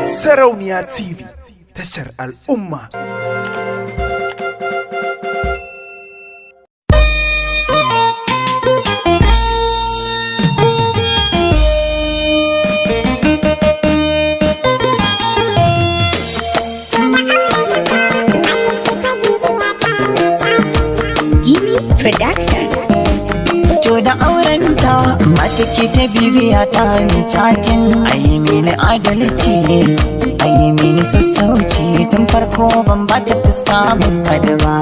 Sarauniya TV, tashar al'umma. Productions. To da aurenta mata ke ta bibiya ta mai chatin, ayi mini adalci, ayi mini sassauci, tun farko ban ba ta fuska mun kada ba.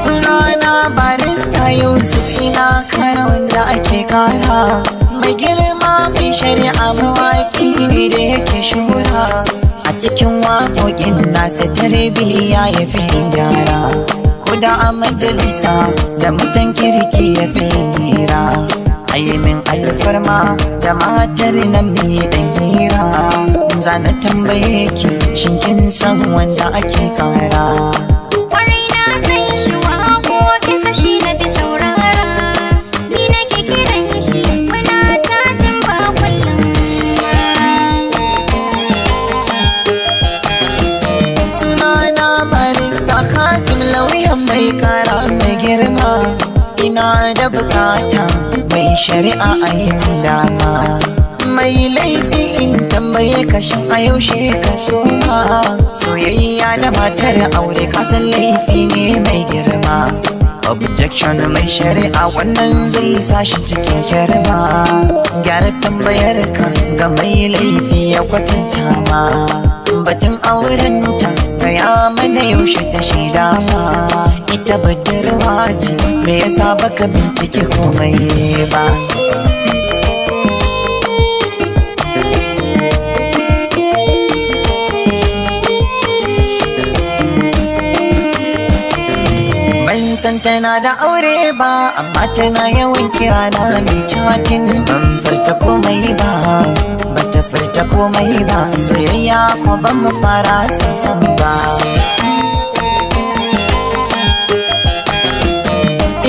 Sunana barista Yusuf, ina kara wanda ake kara, mai girma mai shari'a mawaƙi ne da yake shura. A cikin waƙoƙin nasa tarbiyya ya fi gyara, ko da a majalisa da mutan kirki ya fi hira. Ayi min alfarma da matar nan mai ɗan hira, zana tambaye ki shin kin san wanda ake kara? Kwarai na san shi, waƙoƙinsa shi na fi saurara, ni nake kiran shi muna chatin ba kullum. Sunana barista Kasim, lauyan mai kara mai girma, ina da bukata mai shari'a a yin dama. Mai laifi in tambaye ka shin a yaushe ka soma? Soyayya da matar aure kasan laifi ne mai girma. Objection mai shari'a wannan zai sa shi cikin kyarma. Gyara tambayar ka ga mai laifi ya kwatanta ma. Batun auren ta gaya mana yaushe ta shaida ma. Ita budurwa ce, me yasa baka bincike komai ba? Ban san tana da aure ba, amma tana yawan kira na mai chatin. Ban furta komai ba, bata furta komai ba, soyayya ko ban mu fara samsam ba.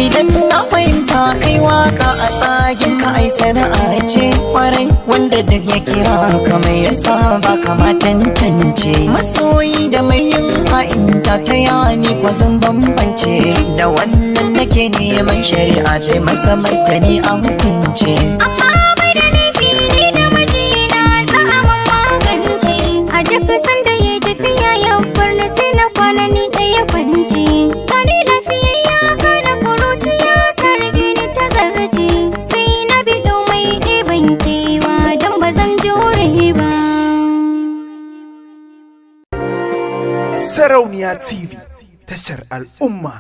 Idan na fahimta kai waka a tsagin ka ai sana'a ce kwarai, wanda duk ya kira ka mai yasa ba kama tantance. Masoyi da mai yin ha'inta ta yani kwa zan bambance, da wannan nake neman shari'a ta masa martani a hukunce. Amma bai da laifi ni da mijina za a mun magance, a duk sanda ya tafiya ya bar ni sai na kwana ni ɗaya kwance. Tani lafiyayya ka da kuruciya ka rage ni ta zarce, sai na biɗo mai ɗiban kewa don ba zan jure ba. Sarauniya TV, tashar al'umma.